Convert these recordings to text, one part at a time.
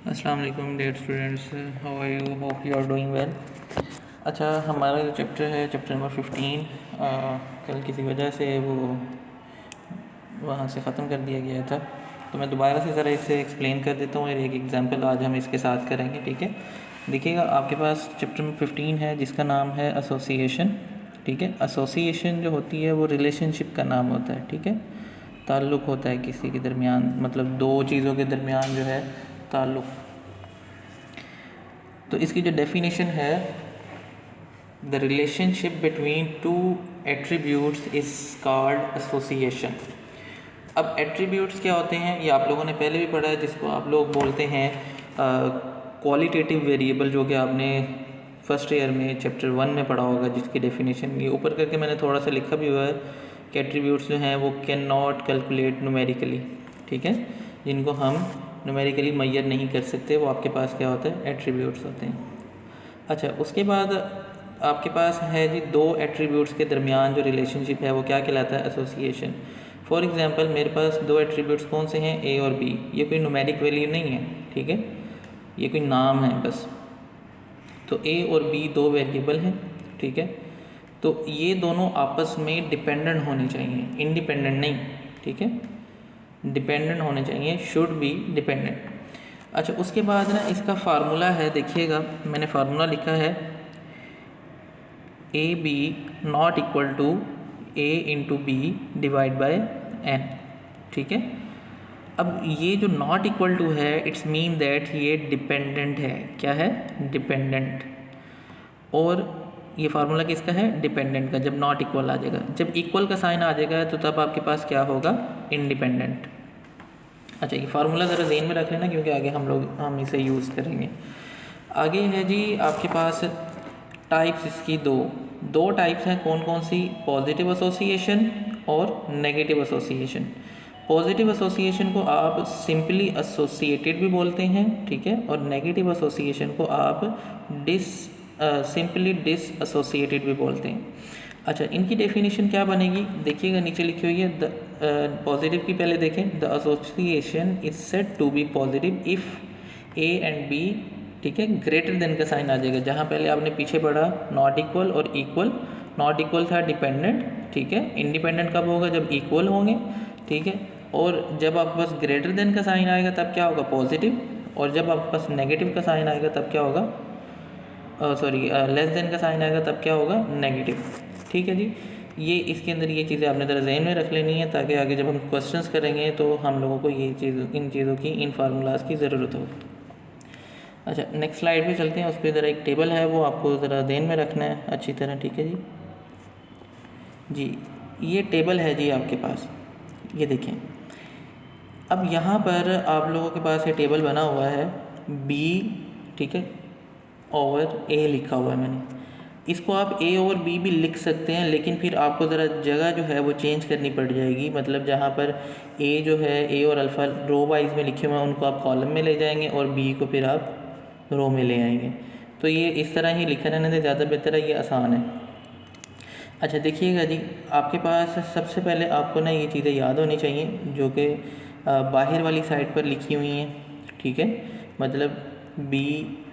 अस्सलाम वालेकुम dear students, how are you? Hope you are doing well. अच्छा, हमारा जो चैप्टर है चैप्टर नंबर 15 कल किसी वजह से वो वहाँ से ख़त्म कर दिया गया था, तो मैं दोबारा से ज़रा इसे एक्सप्लेन कर देता हूँ और एक एग्जांपल आज हम इसके साथ करेंगे। ठीक है, देखिएगा आपके पास चैप्टर नंबर 15 है जिसका नाम है एसोसिएशन। ठीक है, एसोसिएशन जो होती है वो रिलेशनशिप का नाम होता है। ठीक है, ताल्लुक़ होता है किसी के दरमियान, मतलब दो चीज़ों के दरमियान जो है ताल्लुक़। तो इसकी जो डेफिनेशन है, the relationship between two attributes is called association. अब एट्रीब्यूट्स क्या होते हैं ये आप लोगों ने पहले भी पढ़ा है, जिसको आप लोग बोलते हैं क्वालिटेटिव वेरिएबल, जो कि आपने फर्स्ट ईयर में चैप्टर 1 में पढ़ा होगा, जिसकी डेफिनेशन ये ऊपर करके मैंने थोड़ा सा लिखा भी हुआ है कि एट्रीब्यूट्स जो हैं वो कैन नॉट कैलकुलेट न्यूमेरिकली। ठीक है, जिनको हम न्यूमेरिकली मैयर नहीं कर सकते, वो आपके पास क्या होता है, एट्रीब्यूट्स होते हैं। अच्छा, उसके बाद आपके पास है जी दो एट्रीब्यूट्स के दरमियान जो रिलेशनशिप है वो क्या कहलाता है, एसोसिएशन। फॉर एग्जांपल मेरे पास दो एट्रीब्यूट्स कौन से हैं, ए और बी। ये कोई न्यूमेरिक वैल्यू नहीं है, ठीक है, ये कोई नाम है बस। तो ए और बी दो वेरिएबल हैं। ठीक है, तो ये दोनों आपस में डिपेंडेंट होने चाहिए, इंडिपेंडेंट नहीं। ठीक है, डिपेंडेंट होने चाहिए, शुड बी डिपेंडेंट। अच्छा, उसके बाद ना इसका फार्मूला है, देखिएगा मैंने फार्मूला लिखा है a b not equal to a into b divide by n. ठीक है, अब ये जो नॉट इक्वल टू है, इट्स मीन दैट ये डिपेंडेंट है। क्या है, डिपेंडेंट। और ये फार्मूला किसका है, डिपेंडेंट का। जब नॉट इक्वल आ जाएगा, जब इक्वल का साइन आ जाएगा तो तब आपके पास क्या होगा, इंडिपेंडेंट। अच्छा, ये फार्मूला ज़रा ज़हन में रख लेना, क्योंकि आगे हम इसे यूज़ करेंगे। आगे है जी आपके पास टाइप्स, इसकी दो टाइप्स हैं। कौन कौन सी, पॉजिटिव एसोसिएशन और नेगेटिव एसोसिएशन। पॉजिटिव एसोसिएशन को आप सिंपली एसोसिएटेड भी बोलते हैं, ठीक है, और नेगेटिव एसोसिएशन को आप सिंपली डिस एसोसिएटेड भी बोलते हैं। अच्छा, इनकी डेफिनेशन क्या बनेगी, देखिएगा नीचे लिखी हुई है। द पॉजिटिव की पहले देखें, the association is said to be positive if a and b, ठीक है, ग्रेटर देन का साइन आ जाएगा। जहाँ पहले आपने पीछे पढ़ा नॉट इक्वल और इक्वल, नॉट इक्वल था डिपेंडेंट, ठीक है, इंडिपेंडेंट कब होगा, जब इक्वल होंगे। ठीक है, और जब आपके पास ग्रेटर देन का साइन आएगा तब क्या होगा, पॉजिटिव, और जब आपके पास नेगेटिव का साइन आएगा तब क्या होगा, लेस देन का साइन आएगा तब क्या होगा, नेगेटिव। ठीक है जी, ये इसके अंदर ये चीज़ें आपने ज़रा ज़हन में रख लेनी है, ताकि आगे जब हम क्वेश्चंस करेंगे तो हम लोगों को ये इन चीज़ों की, इन फार्मूलाज की ज़रूरत होगी। अच्छा, नेक्स्ट स्लाइड पे चलते हैं। उस पर ज़रा एक टेबल है, वो आपको ज़रा ध्यान में रखना है अच्छी तरह। ठीक है जी, ये टेबल है जी आपके पास, ये देखें। अब यहाँ पर आप लोगों के पास ये टेबल बना हुआ है बी, ठीक है, और ए लिखा हुआ है मैंने। इसको आप ए और बी भी लिख सकते हैं, लेकिन फिर आपको ज़रा जगह जो है वो चेंज करनी पड़ जाएगी। मतलब जहाँ पर ए जो है, ए और अल्फ़ा रो वाइज में लिखे हुए हैं, उनको आप कॉलम में ले जाएंगे और बी को फिर आप रो में ले आएंगे। तो ये इस तरह ही लिखा रहने से ज़्यादा बेहतर है, ये आसान है। अच्छा, देखिएगा जी, आपके पास सबसे पहले आपको ना ये चीज़ें याद होनी चाहिए जो कि बाहर वाली साइड पर लिखी हुई हैं। ठीक है, मतलब बी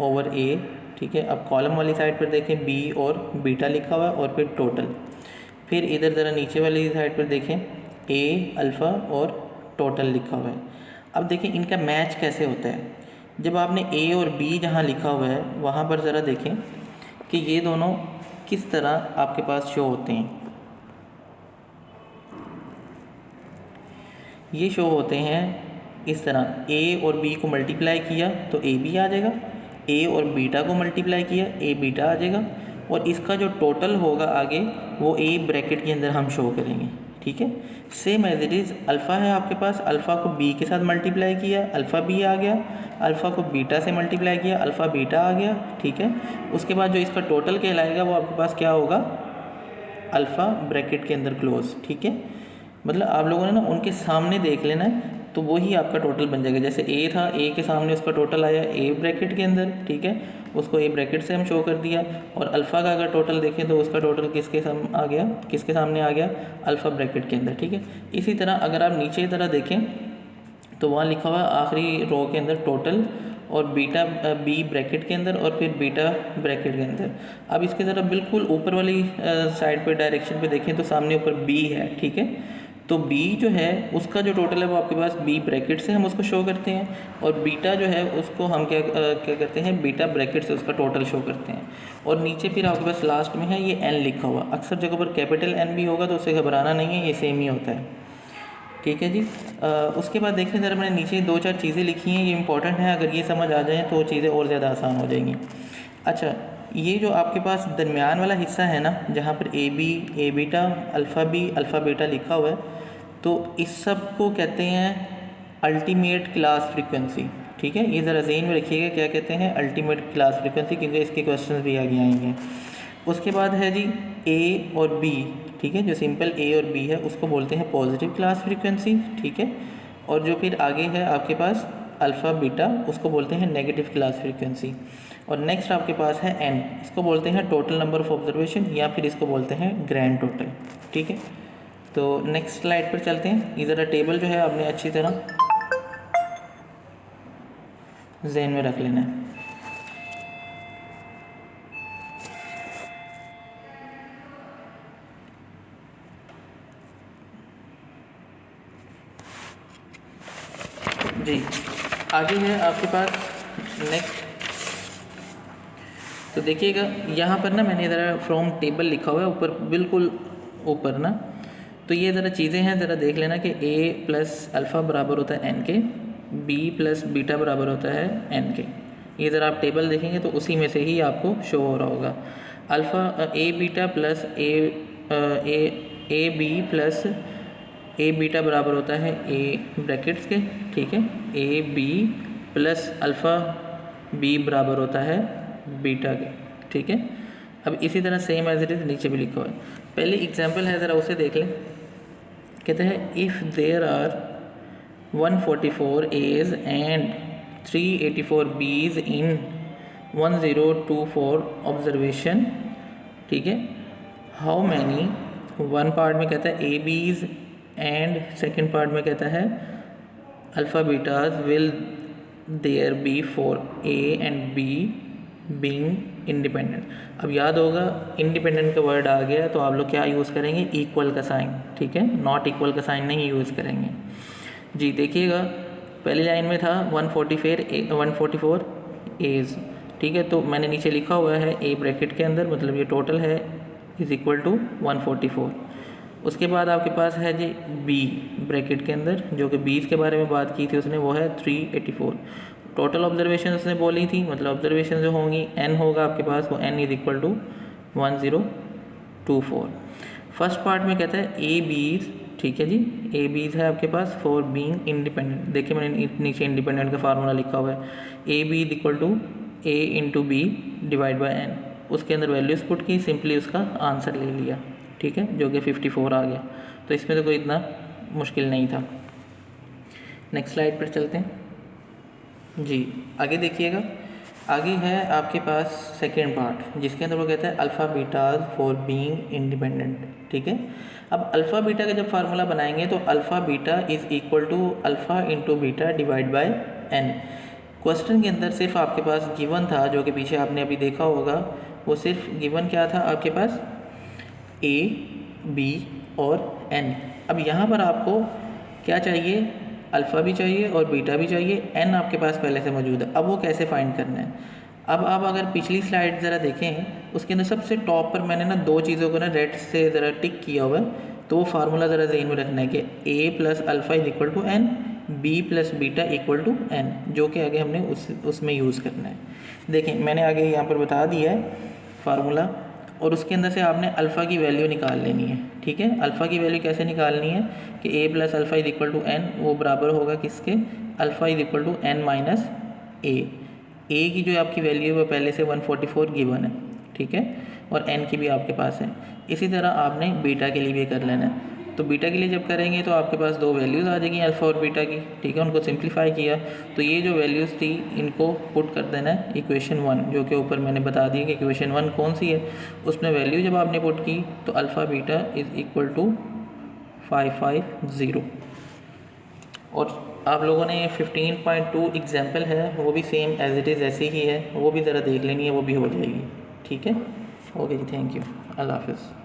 ओवर ए। ठीक है, अब कॉलम वाली साइड पर देखें, बी और बीटा लिखा हुआ है और फिर टोटल। फिर इधर ज़रा नीचे वाली साइड पर देखें, ए अल्फ़ा और टोटल लिखा हुआ है। अब देखें इनका मैच कैसे होता है। जब आपने ए और बी जहाँ लिखा हुआ है वहाँ पर ज़रा देखें कि ये दोनों किस तरह आपके पास शो होते हैं। ये शो होते हैं इस तरह, ए और बी को मल्टीप्लाई किया तो ए बी आ जाएगा, ए और बीटा को मल्टीप्लाई किया ए बीटा आ जाएगा, और इसका जो टोटल होगा आगे वो ए ब्रैकेट के अंदर हम शो करेंगे। ठीक है, same as it is alpha है आपके पास, अल्फ़ा को बी के साथ मल्टीप्लाई किया, अल्फ़ा बी आ गया, अल्फ़ा को बीटा से मल्टीप्लाई किया, अल्फ़ा बीटा आ गया। ठीक है, उसके बाद जो इसका टोटल कहलाएगा वो आपके पास क्या होगा, अल्फ़ा ब्रैकेट के अंदर क्लोज। ठीक है, मतलब आप लोगों ने ना उनके सामने देख लेना है, तो वही आपका टोटल बन जाएगा। जैसे ए था, ए के सामने उसका टोटल आया ए ब्रैकेट के अंदर, ठीक है, उसको ए ब्रैकेट से हम शो कर दिया। और अल्फ़ा का अगर टोटल देखें तो उसका टोटल किसके सामने आ गया, किसके सामने आ गया, अल्फ़ा ब्रैकेट के अंदर। ठीक है, इसी तरह अगर आप नीचे की तरह देखें तो वहाँ लिखा हुआ है आखिरी रो के अंदर टोटल, और बीटा बी ब्रैकेट के अंदर और फिर बीटा ब्रैकेट के अंदर। अब इसके ज़रा बिल्कुल ऊपर वाली साइड पे डायरेक्शन पे देखें तो सामने ऊपर बी है, ठीक है। तो बी जो है उसका जो टोटल है वो आपके पास बी ब्रैकेट से हम उसको शो करते हैं, और बीटा जो है उसको हम क्या करते हैं, बीटा ब्रैकेट से उसका टोटल शो करते हैं। और नीचे फिर आपके पास लास्ट में है ये एन लिखा हुआ, अक्सर जगह पर कैपिटल एन भी होगा तो उससे घबराना नहीं है, ये सेम ही होता है, ठीक है जी। उसके बाद देखें ज़रा मैंने नीचे 2-4 चीज़ें लिखी हैं, ये इंपॉर्टेंट है, अगर ये समझ आ जाए तो चीज़ें और ज़्यादा आसान हो जाएंगी। अच्छा, ये जो आपके पास दरमियान वाला हिस्सा है ना, जहाँ पर a b, a beta, alpha b, alpha beta लिखा हुआ है, तो इस सब को कहते हैं अल्टीमेट क्लास फ्रीक्वेंसी, ठीक है। ये ज़रा ज़हन में रखिएगा क्या कहते हैं, अल्टीमेट क्लास फ्रीक्वेंसी, क्योंकि इसके क्वेश्चन भी आगे आएंगे। उसके बाद है जी ए और बी, ठीक है, जो सिंपल ए और बी है उसको बोलते हैं पॉजिटिव क्लास फ्रीक्वेंसी, ठीक है। और जो फिर आगे है आपके पास अल्फ़ा बीटा, उसको बोलते हैं नेगेटिव क्लास फ्रीक्वेंसी। और नेक्स्ट आपके पास है एन, इसको बोलते हैं टोटल नंबर ऑफ ऑब्जर्वेशन, या फिर इसको बोलते हैं ग्रैंड टोटल, ठीक है। तो नेक्स्ट स्लाइड पर चलते हैं। ये ज़रा टेबल जो है आपने अच्छी तरह ज़हन में रख लेना है। जी, आगे है आपके पास नेक्स्ट। तो देखिएगा यहाँ पर ना मैंने ज़रा फ्रॉम टेबल लिखा हुआ है ऊपर, बिल्कुल ऊपर ना। तो ये ज़रा चीज़ें हैं, ज़रा देख लेना कि ए प्लस अल्फ़ा बराबर होता है एन के, बी प्लस बीटा बराबर होता है एन के। ये ज़रा आप टेबल देखेंगे तो उसी में से ही आपको शो हो रहा होगा। Alpha a beta plus a b plus a beta बराबर होता है ए ब्रैकेट्स के, ठीक है। A b plus alpha b बराबर होता है बीटा के, ठीक है। अब इसी तरह सेम एज इट इज़ नीचे भी लिखा हुआ है। पहले एग्जांपल है, ज़रा उसे देख लें। कहते हैं if there are 144 A's and 384 B's in 1024 observation, ठीक है। हाउ मैनी, वन पार्ट में कहता है ए बीज एंड सेकेंड पार्ट में कहता है alpha betas will there be for a and b being independent. अब याद होगा इंडिपेंडेंट का वर्ड आ गया तो आप लोग क्या यूज़ करेंगे, इक्वल का साइन, ठीक है, नॉट इक्वल का साइन नहीं यूज़ करेंगे जी। देखिएगा पहली लाइन में था 144 एज, ठीक है। तो मैंने नीचे लिखा हुआ है ए ब्रैकेट के अंदर, मतलब ये टोटल है इज़ इक्वल टू 144। उसके बाद आपके पास है जी बी ब्रैकेट के अंदर, जो कि बीस के बारे में बात की थी उसने, वो है 384। टोटल ऑब्जर्वेशन उसने बोली थी, मतलब ऑब्जर्वेशन जो होंगी एन होगा आपके पास, वो n is equal to 1024। First part में कहता है ए बीज, ठीक है जी, ए बीज है आपके पास फॉर बीइंग इंडिपेंडेंट। देखिए मैंने नीचे इंडिपेंडेंट का फार्मूला लिखा हुआ है, a b is equal to a into b divide by n. उसके अंदर वैल्यूज़ पुट की, सिंपली उसका आंसर ले लिया, ठीक है, जो कि 54 आ गया। तो इसमें तो कोई इतना मुश्किल नहीं था। नेक्स्ट स्लाइड पर चलते हैं जी। आगे देखिएगा, आगे है आपके पास सेकेंड पार्ट, जिसके अंदर वो कहता है alpha betas for being independent, ठीक है। अब अल्फ़ा बीटा का जब फार्मूला बनाएंगे तो alpha beta is equal to alpha into beta divide by n. Question के अंदर सिर्फ आपके पास गिवन था, जो कि पीछे आपने अभी देखा होगा, वो सिर्फ गिवन क्या था आपके पास, ए बी और एन। अब यहाँ पर आपको क्या चाहिए, अल्फ़ा भी चाहिए और बीटा भी चाहिए, एन आपके पास पहले से मौजूद है। अब वो कैसे फाइंड करना है, अब आप अगर पिछली स्लाइड ज़रा देखें, उसके अंदर सबसे टॉप पर मैंने ना दो चीज़ों को ना रेड से ज़रा टिक किया हुआ है, तो वो फार्मूला ज़रा ज़हन में रखना है कि a plus alpha is equal to n, b plus beta equal to n, जो कि आगे हमने उसमें यूज़ करना है। देखें मैंने आगे यहाँ पर बता दिया है फार्मूला, और उसके अंदर से आपने अल्फ़ा की वैल्यू निकाल लेनी है, ठीक है। अल्फ़ा की वैल्यू कैसे निकालनी है कि a plus alpha is equal to n, वो बराबर होगा किसके, alpha is equal to n minus a. A की जो आपकी वैल्यू है वो पहले से 144 गिवन है, ठीक है, और एन की भी आपके पास है। इसी तरह आपने बीटा के लिए भी कर लेना है। तो बीटा के लिए जब करेंगे तो आपके पास दो वैल्यूज़ आ जाएंगी अल्फ़ा और बीटा की, ठीक है। उनको सिंप्लीफाई किया तो ये जो वैल्यूज़ थी इनको पुट कर देना है इक्वेशन 1, जो कि ऊपर मैंने बता दिया कि इक्वेशन 1 कौन सी है। उसमें वैल्यू जब आपने पुट की तो alpha beta is equal to 550, और आप लोगों ने 15.2 एग्जाम्पल है वो भी सेम एज इट इज़ ऐसी ही है, वो भी ज़रा देख लेनी है, वो भी हो जाएगी। ठीक है, ओके जी, थैंक यू, अल्लाह हाफिज़।